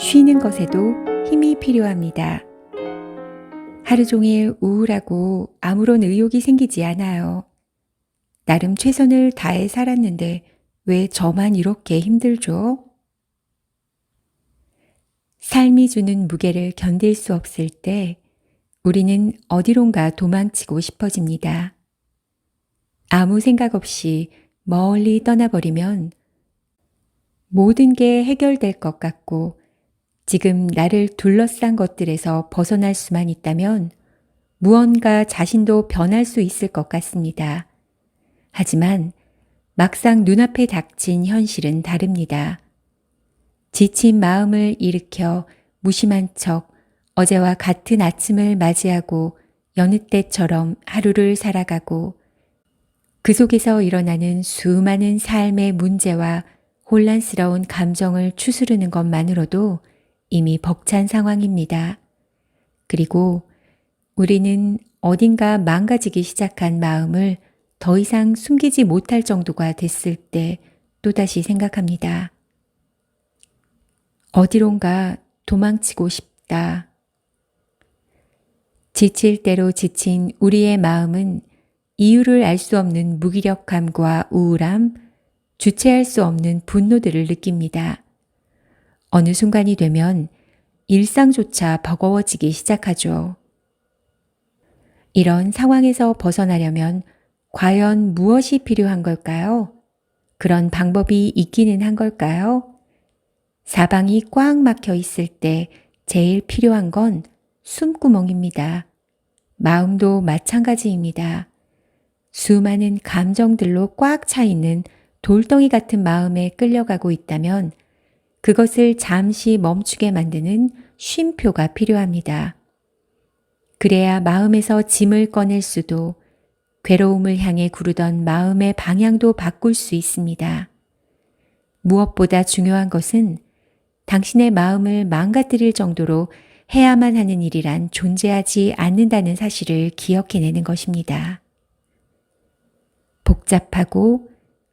쉬는 것에도 힘이 필요합니다. 하루 종일 우울하고 아무런 의욕이 생기지 않아요. 나름 최선을 다해 살았는데 왜 저만 이렇게 힘들죠? 삶이 주는 무게를 견딜 수 없을 때 우리는 어디론가 도망치고 싶어집니다. 아무 생각 없이 멀리 떠나버리면 모든 게 해결될 것 같고 지금 나를 둘러싼 것들에서 벗어날 수만 있다면 무언가 자신도 변할 수 있을 것 같습니다. 하지만 막상 눈앞에 닥친 현실은 다릅니다. 지친 마음을 일으켜 무심한 척 어제와 같은 아침을 맞이하고 여느 때처럼 하루를 살아가고 그 속에서 일어나는 수많은 삶의 문제와 혼란스러운 감정을 추스르는 것만으로도 이미 벅찬 상황입니다. 그리고 우리는 어딘가 망가지기 시작한 마음을 더 이상 숨기지 못할 정도가 됐을 때 또다시 생각합니다. 어디론가 도망치고 싶다. 지칠 대로 지친 우리의 마음은 이유를 알 수 없는 무기력함과 우울함, 주체할 수 없는 분노들을 느낍니다. 어느 순간이 되면 일상조차 버거워지기 시작하죠. 이런 상황에서 벗어나려면 과연 무엇이 필요한 걸까요? 그런 방법이 있기는 한 걸까요? 사방이 꽉 막혀 있을 때 제일 필요한 건 숨구멍입니다. 마음도 마찬가지입니다. 수많은 감정들로 꽉 차 있는 돌덩이 같은 마음에 끌려가고 있다면 그것을 잠시 멈추게 만드는 쉼표가 필요합니다. 그래야 마음에서 짐을 꺼낼 수도 괴로움을 향해 구르던 마음의 방향도 바꿀 수 있습니다. 무엇보다 중요한 것은 당신의 마음을 망가뜨릴 정도로 해야만 하는 일이란 존재하지 않는다는 사실을 기억해내는 것입니다. 복잡하고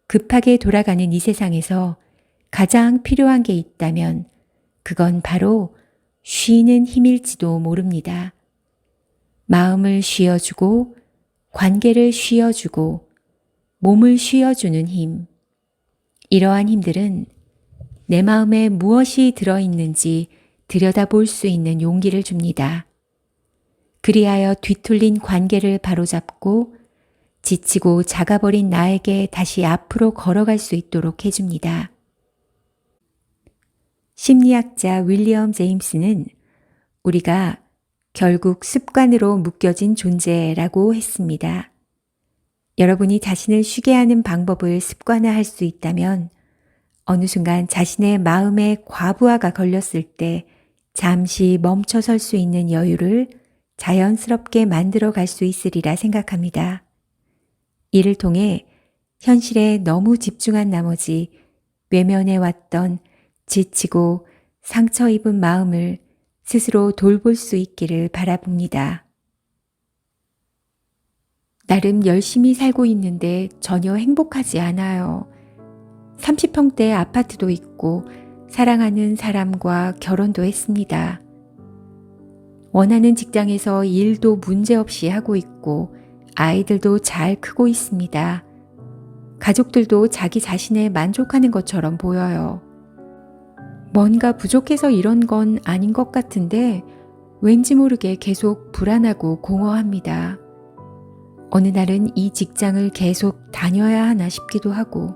급하게 돌아가는 이 세상에서 가장 필요한 게 있다면 그건 바로 쉬는 힘일지도 모릅니다. 마음을 쉬어주고 관계를 쉬어주고 몸을 쉬어주는 힘. 이러한 힘들은 내 마음에 무엇이 들어있는지 들여다볼 수 있는 용기를 줍니다. 그리하여 뒤틀린 관계를 바로잡고 지치고 작아버린 나에게 다시 앞으로 걸어갈 수 있도록 해줍니다. 심리학자 윌리엄 제임스는 우리가 결국 습관으로 묶여진 존재라고 했습니다. 여러분이 자신을 쉬게 하는 방법을 습관화할 수 있다면 어느 순간 자신의 마음에 과부하가 걸렸을 때 잠시 멈춰 설 수 있는 여유를 자연스럽게 만들어 갈 수 있으리라 생각합니다. 이를 통해 현실에 너무 집중한 나머지 외면해 왔던 지치고 상처 입은 마음을 스스로 돌볼 수 있기를 바라봅니다. 나름 열심히 살고 있는데 전혀 행복하지 않아요. 30평대 아파트도 있고 사랑하는 사람과 결혼도 했습니다. 원하는 직장에서 일도 문제없이 하고 있고 아이들도 잘 크고 있습니다. 가족들도 자기 자신에 만족하는 것처럼 보여요. 뭔가 부족해서 이런 건 아닌 것 같은데 왠지 모르게 계속 불안하고 공허합니다. 어느 날은 이 직장을 계속 다녀야 하나 싶기도 하고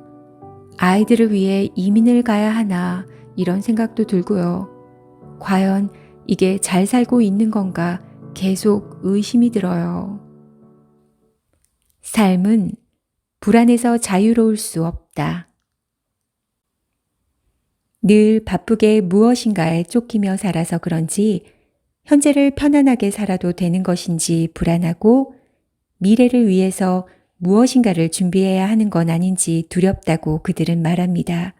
아이들을 위해 이민을 가야 하나 이런 생각도 들고요. 과연 이게 잘 살고 있는 건가 계속 의심이 들어요. 삶은 불안해서 자유로울 수 없다. 늘 바쁘게 무엇인가에 쫓기며 살아서 그런지 현재를 편안하게 살아도 되는 것인지 불안하고 미래를 위해서 무엇인가를 준비해야 하는 건 아닌지 두렵다고 그들은 말합니다.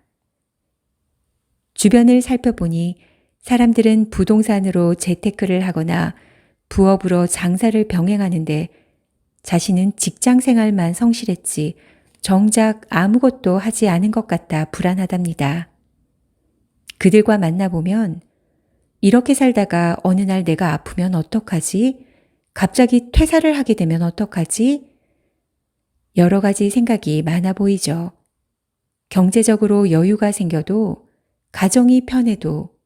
주변을 살펴보니 사람들은 부동산으로 재테크를 하거나 부업으로 장사를 병행하는데 자신은 직장 생활만 성실했지 정작 아무것도 하지 않은 것 같아 불안하답니다. 그들과 만나보면 이렇게 살다가 어느 날 내가 아프면 어떡하지? 갑자기 퇴사를 하게 되면 어떡하지? 여러 가지 생각이 많아 보이죠. 경제적으로 여유가 생겨도, 가정이 편해도,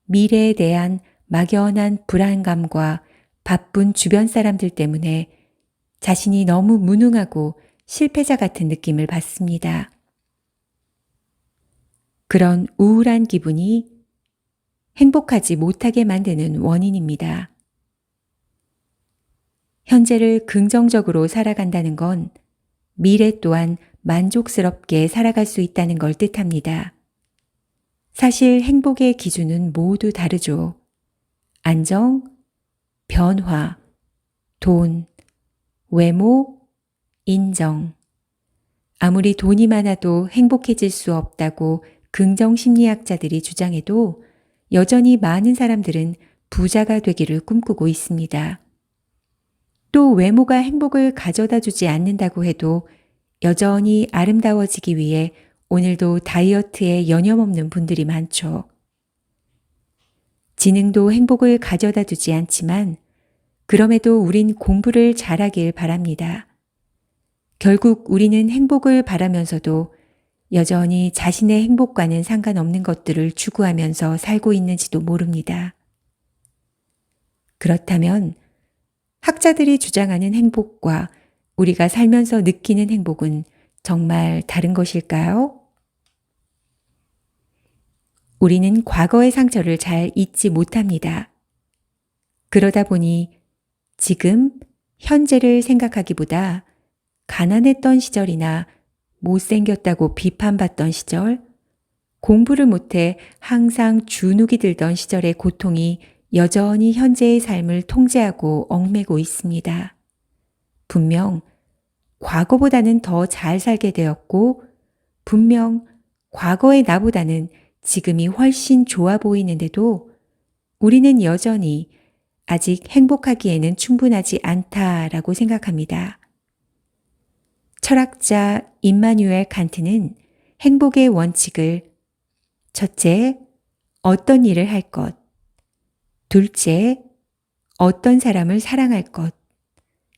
미래에 대한 막연한 불안감과 바쁜 주변 사람들 때문에 자신이 너무 무능하고 실패자 같은 느낌을 받습니다. 그런 우울한 기분이 행복하지 못하게 만드는 원인입니다. 현재를 긍정적으로 살아간다는 건 미래 또한 만족스럽게 살아갈 수 있다는 걸 뜻합니다. 사실 행복의 기준은 모두 다르죠. 안정, 변화, 돈, 외모, 인정. 아무리 돈이 많아도 행복해질 수 없다고 긍정심리학자들이 주장해도 여전히 많은 사람들은 부자가 되기를 꿈꾸고 있습니다. 또 외모가 행복을 가져다 주지 않는다고 해도 여전히 아름다워지기 위해 오늘도 다이어트에 여념없는 분들이 많죠. 지능도 행복을 가져다 주지 않지만 그럼에도 우린 공부를 잘하길 바랍니다. 결국 우리는 행복을 바라면서도 여전히 자신의 행복과는 상관없는 것들을 추구하면서 살고 있는지도 모릅니다. 그렇다면 학자들이 주장하는 행복과 우리가 살면서 느끼는 행복은 정말 다른 것일까요? 우리는 과거의 상처를 잘 잊지 못합니다. 그러다 보니 지금, 현재를 생각하기보다 가난했던 시절이나 못생겼다고 비판받던 시절, 공부를 못해 항상 주눅이 들던 시절의 고통이 여전히 현재의 삶을 통제하고 얽매고 있습니다. 분명 과거보다는 더 잘 살게 되었고, 분명 과거의 나보다는 지금이 훨씬 좋아 보이는데도 우리는 여전히 아직 행복하기에는 충분하지 않다라고 생각합니다. 철학자 임마누엘 칸트는 행복의 원칙을 첫째, 어떤 일을 할 것, 둘째, 어떤 사람을 사랑할 것,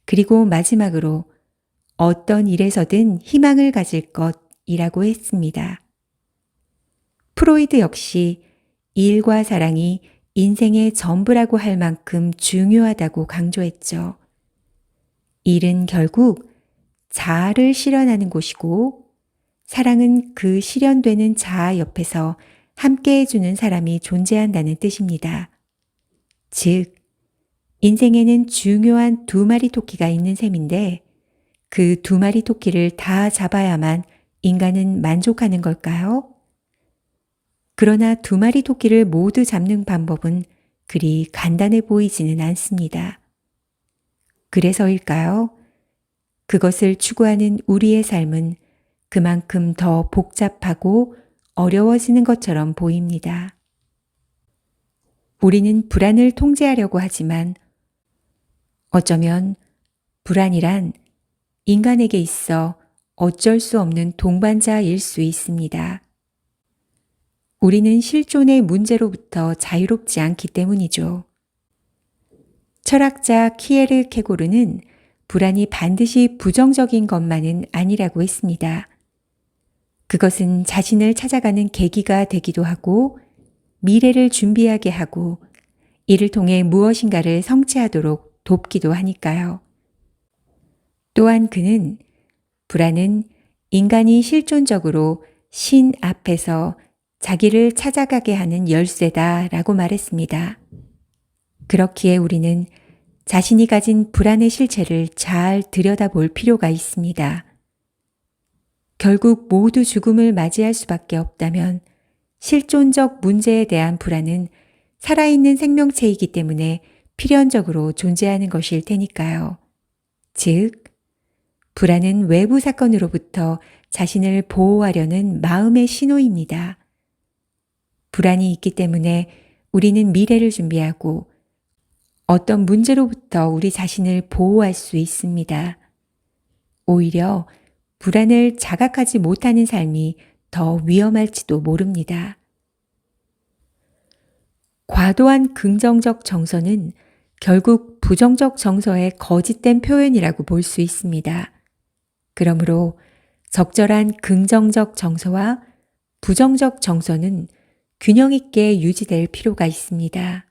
그리고 마지막으로 어떤 일에서든 희망을 가질 것이라고 했습니다. 프로이드 역시 일과 사랑이 인생의 전부라고 할 만큼 중요하다고 강조했죠. 일은 결국 자아를 실현하는 곳이고, 사랑은 그 실현되는 자아 옆에서 함께 해주는 사람이 존재한다는 뜻입니다. 즉, 인생에는 중요한 두 마리 토끼가 있는 셈인데 그 두 마리 토끼를 다 잡아야만 인간은 만족하는 걸까요? 그러나 두 마리 토끼를 모두 잡는 방법은 그리 간단해 보이지는 않습니다. 그래서일까요? 그것을 추구하는 우리의 삶은 그만큼 더 복잡하고 어려워지는 것처럼 보입니다. 우리는 불안을 통제하려고 하지만 어쩌면 불안이란 인간에게 있어 어쩔 수 없는 동반자일 수 있습니다. 우리는 실존의 문제로부터 자유롭지 않기 때문이죠. 철학자 키에르케고르는 불안이 반드시 부정적인 것만은 아니라고 했습니다. 그것은 자신을 찾아가는 계기가 되기도 하고 미래를 준비하게 하고 이를 통해 무엇인가를 성취하도록 돕기도 하니까요. 또한 그는 불안은 인간이 실존적으로 신 앞에서 자기를 찾아가게 하는 열쇠다라고 말했습니다. 그렇기에 우리는 자신이 가진 불안의 실체를 잘 들여다볼 필요가 있습니다. 결국 모두 죽음을 맞이할 수밖에 없다면 실존적 문제에 대한 불안은 살아있는 생명체이기 때문에 필연적으로 존재하는 것일 테니까요. 즉, 불안은 외부 사건으로부터 자신을 보호하려는 마음의 신호입니다. 불안이 있기 때문에 우리는 미래를 준비하고 어떤 문제로부터 우리 자신을 보호할 수 있습니다. 오히려 불안을 자각하지 못하는 삶이 더 위험할지도 모릅니다. 과도한 긍정적 정서는 결국 부정적 정서의 거짓된 표현이라고 볼 수 있습니다. 그러므로 적절한 긍정적 정서와 부정적 정서는 균형 있게 유지될 필요가 있습니다.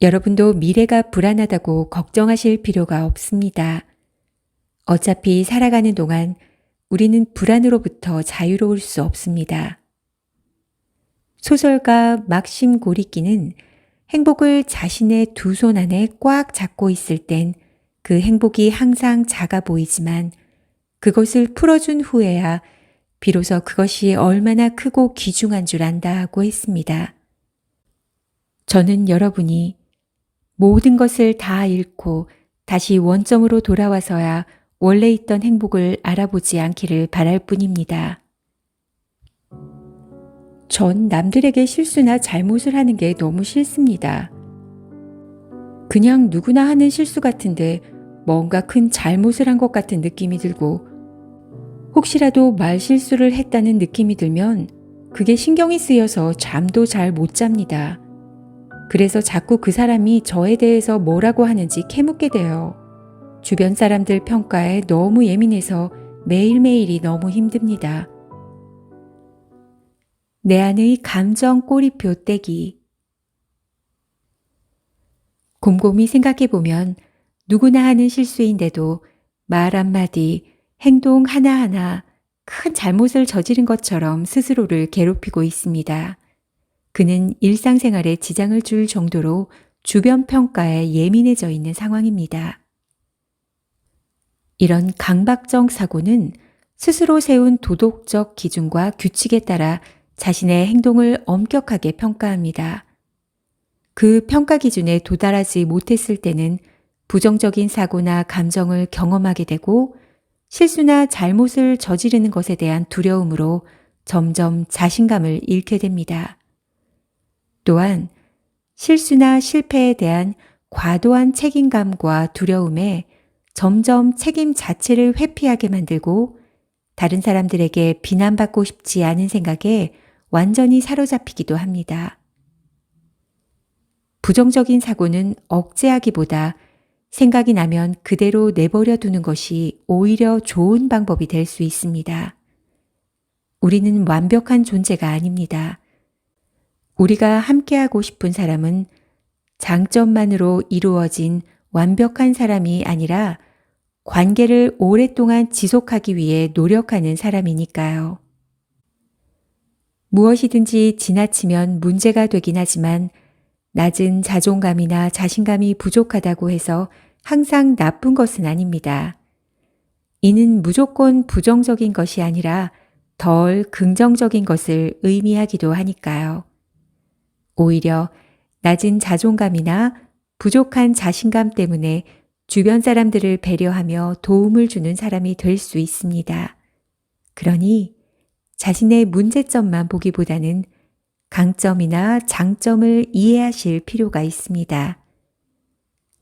여러분도 미래가 불안하다고 걱정하실 필요가 없습니다. 어차피 살아가는 동안 우리는 불안으로부터 자유로울 수 없습니다. 소설가 막심 고리끼는 행복을 자신의 두 손 안에 꽉 잡고 있을 땐 그 행복이 항상 작아 보이지만 그것을 풀어준 후에야 비로소 그것이 얼마나 크고 귀중한 줄 안다고 했습니다. 저는 여러분이 모든 것을 다 잃고 다시 원점으로 돌아와서야 원래 있던 행복을 알아보지 않기를 바랄 뿐입니다. 전 남들에게 실수나 잘못을 하는 게 너무 싫습니다. 그냥 누구나 하는 실수 같은데 뭔가 큰 잘못을 한 것 같은 느낌이 들고 혹시라도 말 실수를 했다는 느낌이 들면 그게 신경이 쓰여서 잠도 잘 못 잡니다. 그래서 자꾸 그 사람이 저에 대해서 뭐라고 하는지 캐묻게 돼요. 주변 사람들 평가에 너무 예민해서 매일매일이 너무 힘듭니다. 내 안의 감정 꼬리표 떼기. 곰곰이 생각해보면 누구나 하는 실수인데도 말 한마디, 행동 하나하나 큰 잘못을 저지른 것처럼 스스로를 괴롭히고 있습니다. 그는 일상생활에 지장을 줄 정도로 주변 평가에 예민해져 있는 상황입니다. 이런 강박적 사고는 스스로 세운 도덕적 기준과 규칙에 따라 자신의 행동을 엄격하게 평가합니다. 그 평가 기준에 도달하지 못했을 때는 부정적인 사고나 감정을 경험하게 되고 실수나 잘못을 저지르는 것에 대한 두려움으로 점점 자신감을 잃게 됩니다. 또한 실수나 실패에 대한 과도한 책임감과 두려움에 점점 책임 자체를 회피하게 만들고 다른 사람들에게 비난받고 싶지 않은 생각에 완전히 사로잡히기도 합니다. 부정적인 사고는 억제하기보다 생각이 나면 그대로 내버려 두는 것이 오히려 좋은 방법이 될 수 있습니다. 우리는 완벽한 존재가 아닙니다. 우리가 함께하고 싶은 사람은 장점만으로 이루어진 완벽한 사람이 아니라 관계를 오랫동안 지속하기 위해 노력하는 사람이니까요. 무엇이든지 지나치면 문제가 되긴 하지만 낮은 자존감이나 자신감이 부족하다고 해서 항상 나쁜 것은 아닙니다. 이는 무조건 부정적인 것이 아니라 덜 긍정적인 것을 의미하기도 하니까요. 오히려 낮은 자존감이나 부족한 자신감 때문에 주변 사람들을 배려하며 도움을 주는 사람이 될 수 있습니다. 그러니 자신의 문제점만 보기보다는 강점이나 장점을 이해하실 필요가 있습니다.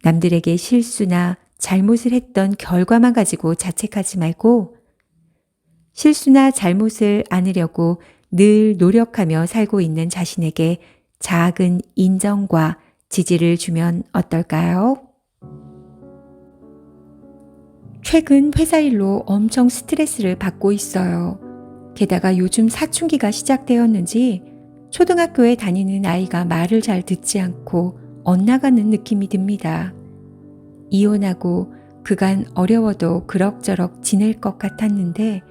남들에게 실수나 잘못을 했던 결과만 가지고 자책하지 말고 실수나 잘못을 안으려고 늘 노력하며 살고 있는 자신에게 작은 인정과 지지를 주면 어떨까요? 최근 회사 일로 엄청 스트레스를 받고 있어요. 게다가 요즘 사춘기가 시작되었는지 초등학교에 다니는 아이가 말을 잘 듣지 않고 엇나가는 느낌이 듭니다. 이혼하고 그간 어려워도 그럭저럭 지낼 것 같았는데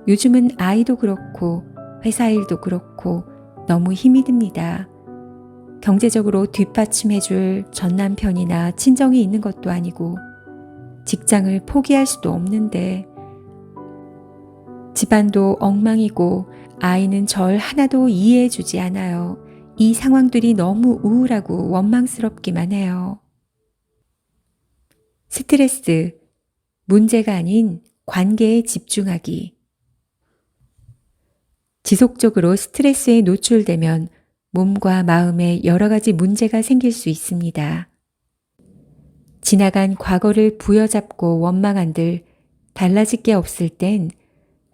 요즘은 아이도 그렇고 회사 일도 그렇고 너무 힘이 듭니다. 경제적으로 뒷받침해줄 전남편이나 친정이 있는 것도 아니고 직장을 포기할 수도 없는데 집안도 엉망이고 아이는 절 하나도 이해해주지 않아요. 이 상황들이 너무 우울하고 원망스럽기만 해요. 스트레스, 문제가 아닌 관계에 집중하기. 지속적으로 스트레스에 노출되면 몸과 마음에 여러 가지 문제가 생길 수 있습니다. 지나간 과거를 부여잡고 원망한들 달라질 게 없을 땐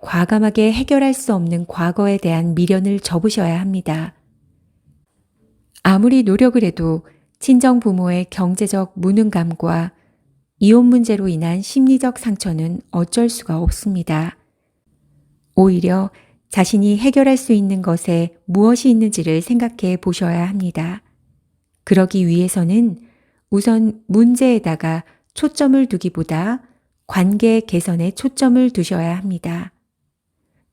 과감하게 해결할 수 없는 과거에 대한 미련을 접으셔야 합니다. 아무리 노력을 해도 친정 부모의 경제적 무능감과 이혼 문제로 인한 심리적 상처는 어쩔 수가 없습니다. 오히려 자신이 해결할 수 있는 것에 무엇이 있는지를 생각해 보셔야 합니다. 그러기 위해서는 우선 문제에다가 초점을 두기보다 관계 개선에 초점을 두셔야 합니다.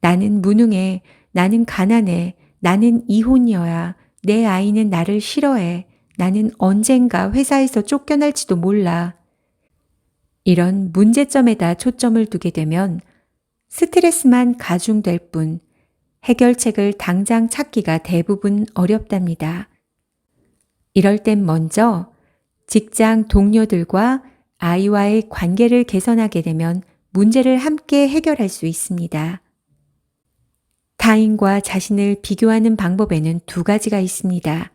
나는 무능해, 나는 가난해, 나는 이혼녀야, 내 아이는 나를 싫어해, 나는 언젠가 회사에서 쫓겨날지도 몰라. 이런 문제점에다 초점을 두게 되면 스트레스만 가중될 뿐 해결책을 당장 찾기가 대부분 어렵답니다. 이럴 땐 먼저 직장 동료들과 아이와의 관계를 개선하게 되면 문제를 함께 해결할 수 있습니다. 타인과 자신을 비교하는 방법에는 두 가지가 있습니다.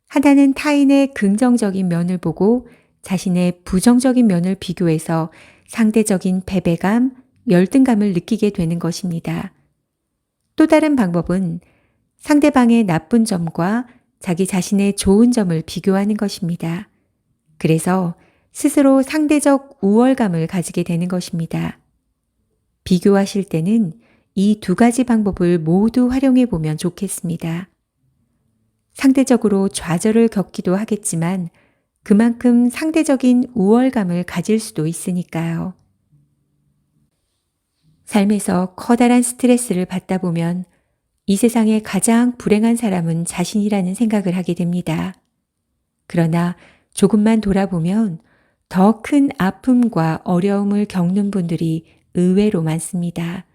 하나는 타인의 긍정적인 면을 보고 자신의 부정적인 면을 비교해서 상대적인 패배감, 열등감을 느끼게 되는 것입니다. 또 다른 방법은 상대방의 나쁜 점과 자기 자신의 좋은 점을 비교하는 것입니다. 그래서 스스로 상대적 우월감을 가지게 되는 것입니다. 비교하실 때는 이 두 가지 방법을 모두 활용해 보면 좋겠습니다. 상대적으로 좌절을 겪기도 하겠지만 그만큼 상대적인 우월감을 가질 수도 있으니까요. 삶에서 커다란 스트레스를 받다 보면 이 세상에 가장 불행한 사람은 자신이라는 생각을 하게 됩니다. 그러나 조금만 돌아보면 더 큰 아픔과 어려움을 겪는 분들이 의외로 많습니다.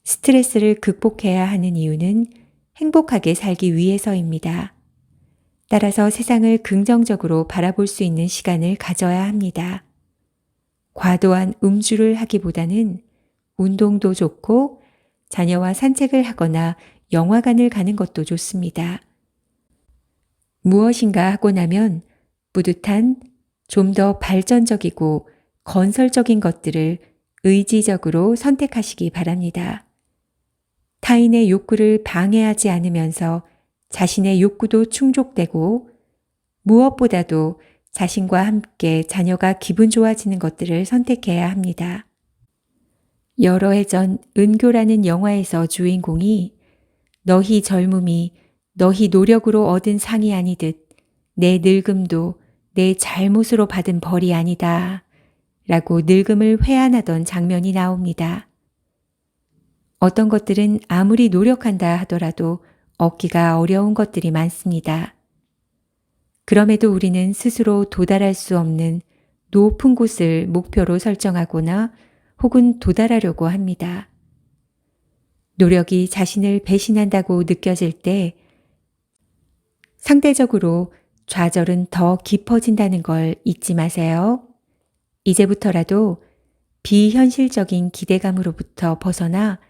스트레스를 극복해야 하는 이유는 행복하게 살기 위해서입니다. 따라서 세상을 긍정적으로 바라볼 수 있는 시간을 가져야 합니다. 과도한 음주를 하기보다는 운동도 좋고 자녀와 산책을 하거나 영화관을 가는 것도 좋습니다. 무엇인가 하고 나면 뿌듯한 좀 더 발전적이고 건설적인 것들을 의지적으로 선택하시기 바랍니다. 타인의 욕구를 방해하지 않으면서 자신의 욕구도 충족되고 무엇보다도 자신과 함께 자녀가 기분 좋아지는 것들을 선택해야 합니다. 여러 해 전 은교라는 영화에서 주인공이 너희 젊음이 너희 노력으로 얻은 상이 아니듯 내 늙음도 내 잘못으로 받은 벌이 아니다 라고 늙음을 회한하던 장면이 나옵니다. 어떤 것들은 아무리 노력한다 하더라도 얻기가 어려운 것들이 많습니다. 그럼에도 우리는 스스로 도달할 수 없는 높은 곳을 목표로 설정하거나 혹은 도달하려고 합니다. 노력이 자신을 배신한다고 느껴질 때 상대적으로 좌절은 더 깊어진다는 걸 잊지 마세요. 이제부터라도 비현실적인 기대감으로부터 벗어나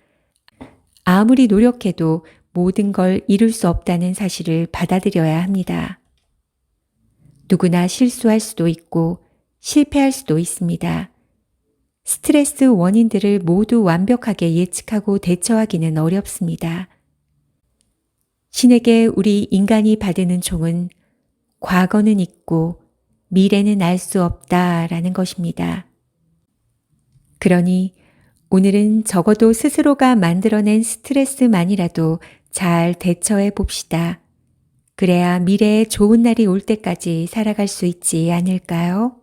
아무리 노력해도 모든 걸 이룰 수 없다는 사실을 받아들여야 합니다. 누구나 실수할 수도 있고 실패할 수도 있습니다. 스트레스 원인들을 모두 완벽하게 예측하고 대처하기는 어렵습니다. 신에게 우리 인간이 받는 총은 과거는 있고 미래는 알 수 없다라는 것입니다. 그러니 오늘은 적어도 스스로가 만들어낸 스트레스만이라도 잘 대처해 봅시다. 그래야 미래에 좋은 날이 올 때까지 살아갈 수 있지 않을까요?